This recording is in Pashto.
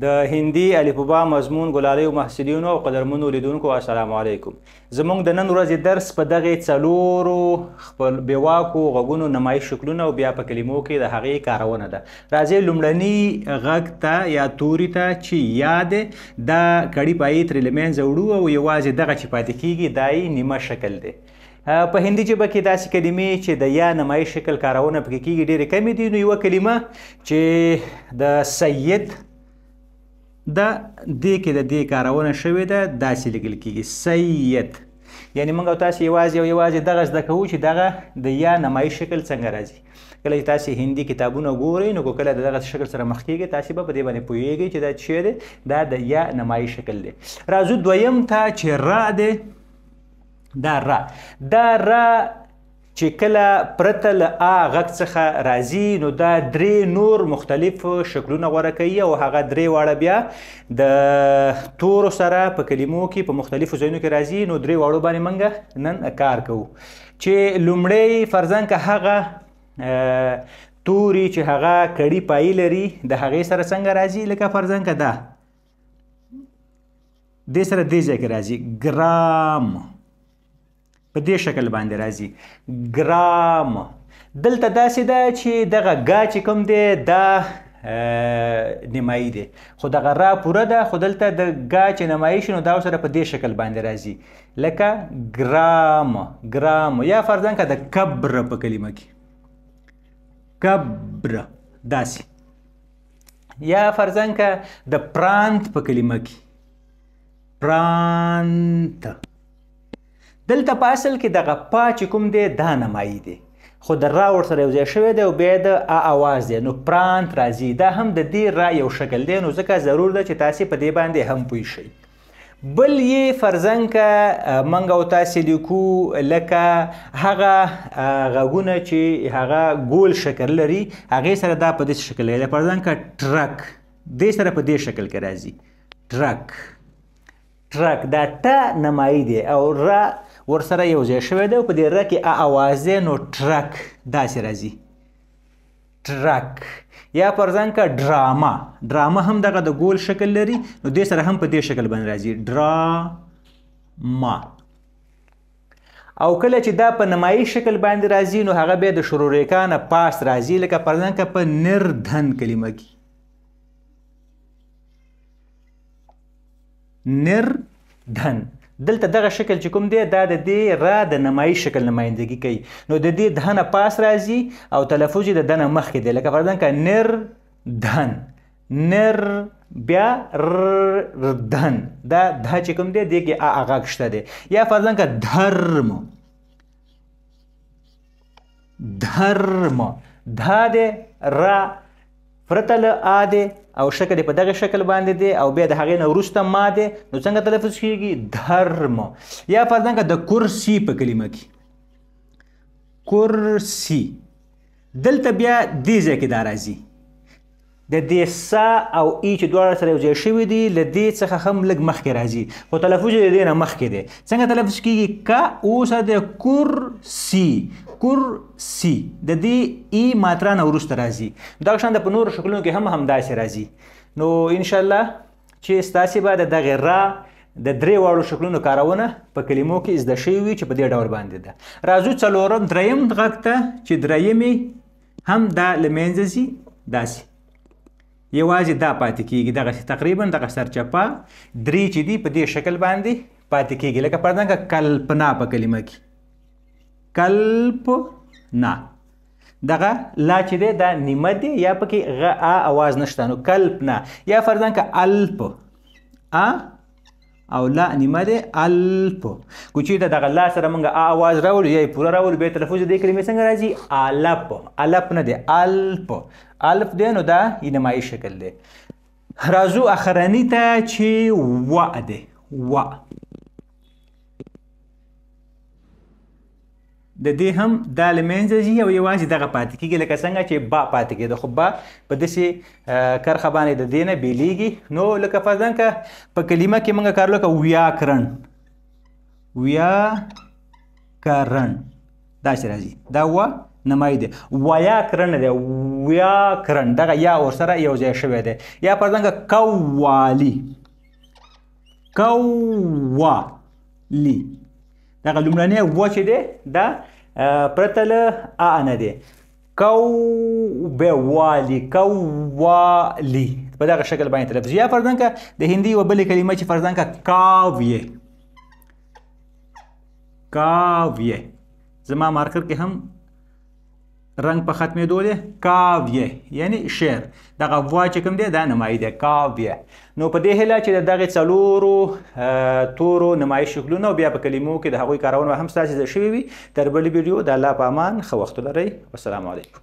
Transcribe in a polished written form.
د هندي الفبا مضمون ګلالیو محصلینو او قدرمنو لیدونکو السلام علیکم. زموږ د نن ورځې درس په دغه څلورو خپل بېواکو غږونو نمایش شکلونه او بیا په کلمو کې د هغې کارونه ده. راځئ لومړني غږ ته یا توري ته چې یا دی دا کړي پایې ترې له منځه وړو او یوازې دغه چې پاتې کیږي دا یې نیمه شکل دی. په هندي ژبه کې داسې کلمې چې د یا نمایش شکل کارونه پکې کیږي ډېرې کمې دي. نو یوه کلمه چې د سید دا دې کې د دې کارونه شوې ده داسې لیکل کیږي سید. یعنې موږ او تاسې یوازې دغه زده کوو چې دغه د یا نمایش شکل څنګه راځي. کله چې تاسې هندي کتابونه ګورئ نو کله د دغه شکل سره مخ کیږئ تاسې به په دې باندې پوهیږئ چې دا څه شی دی دا د یا نمایش شکل دی. راځو دویم ته چې را دی. دا را چې کله پرته له ا غږ څخه راځي نو دا درې نور مختلف شکلونه غوره کوي او هغه درې واړه بیا د تورو سره په کلمو کې په مختلفو ځایونو کې راځي. نو درې واړو باندې موږ نن کار کوو چې لومړی فرضاً که هغه توري چې هغه کړي پایې لري د هغې سره څنګه راځي. لکه فرضاً که دا دې سره دې ځای کې راځي ګرام په دې شکل باندې راځي ګرام. دلته داسې ده چې دغه ګا چې کوم دی دا نیمایي دی خو دغه را پوره ده خو دلته د ګا چې نمایي شي نو دا سره په دې شکل باندې راځي لکه ګرام. یا فرضاً که د کبر په کلمه کې کبر داسې. یا فرضاً که د پرانت په کلمه کې پرانت. دلته په اصل کې دغه پا چې کوم دی دا نمایي دی خو د را ورسره یو ځای شوی دی او بیا د ا اواز دی نو پرانت راځي. دا هم د دې را یو شکل دی نو ځکه ضرور ده چې تاسې په دې باندې هم پوه شئ. بل یې فرضاً که موږ او تاسې لیکو لکه هغه غږونه چې هغه ګول شکل لري هغې سره دا په داسې شکل دی. فرضاً که ټرک دې سره په دې شکل کې راځي ټرک دا ټ نمایي دی او را ورسره یو ځای شوی دی او په دې را کې ا اواز دی نو ټرک داسې راځي ټرک. یا فرضاً که ډرامه هم دغه د ګول شکل لري نو دې سره هم په دې شکل باندې راځي ډرامه. او کله چې دا په نمایي شکل باندې راځي نو هغه بیا د شروریکا نه پاس راځي. لکه فرضاً که په نردن کلمه کې نردن دلته دغه شکل چې کوم دی دا د دې را د نمایي شکل نمایندګي کوي نو د دې د نه پاس راځي او تلفظ یې د د نه مخکې دی. لکه فرضاً که نردن نر بیا ردن دا چې کوم دی دې کې ا غږ شته دی. یا فرضاً که دھرم دا دی را پرته له ا دی او شکل په دغه شکل باندې دی او بیا د هغې نه وروسته ما دی نو څنګه تلفظ کیږي دھرم. یا فرضاً که د کرسي په کلمه کې کرسي دلته بیا دې ځای کې دا راځي د دې سا او ای چې دواړه سره یو ځای شوي دي له دې څخه هم لږ مخکې راځي خو تلفظ یې د دې نه مخکې دی. څنګه تلفظ کیږي کا اوسه د کرسي د دې ای ماترا نه وروسته راځي. دغه شان د په نورو شکلونو کې هم همداسې راځي. نو انشاءالله چې ستاسې به د دغې را د درې واړو شکلونو کارونه په کلمو کې زده شوي وي چې په دې ډول باندې ده. راځو دریم غږ ته چې درېیمې هم دا له منځه ځي داسې یوازې دا پاتې کیږي دغسې تقریبا دغه سرچپه درې چې دي په دې شکل باندې پاتې کیږي. لکه فرضاً که کلپنا په کلمه کې کلپنا دغه لا چې دی دا نیمه دی یا پکې غ ا اواز نشته نو کلپنا. یا فرضاً که الپ ا او لا نیمه دی الپ کو چې دغه لا سره موږ ا اواز راوړو یا یې پوره راوړو بیا تلفظ د دې کلمې څنګه راځي الپ نه دی الف دی نو دا یې نمایي شکل دی. راځو اخرني ته چې و دی د دې هم دا له منځه ځي او یوازې دغه پاتې کېږي لکه څنګه چې با پاتې کېده خو با په داسې کرښه باندې د دې نه بیلیږي. نو لکه فرضاً که په کلمه کې موږ کار لکه ویاکرن داسې راځي دا و نمای دی. ویاکرن دی، ویاکرن دغه یا ورسره یو ځای شوی دی. یا پرځنګه قوالی، قوالی دغه لومړنی و چې دی دا پرته له ا نه دی. والی، قوالی په دغه شکل باندې تلفظ. یا پرځنګه د هندي یوه بلې کلمه چې پرځنګه کاویه، کاویه زما مارکر کې هم رنګ په ختمېدو دی. کاویه یعنی شعر. دغه وا چې کوم دی دا نمایي دی کاویه. نو په دې هیله چې د دغې څلورو تورو نمایي شکلونه او بیا په کلمو کې د هغوی کارونه هم ستاسې زده شوي وي. تر بلې ویډیو د الله په امان ښه وخت ولرئ. والسلام علیکم.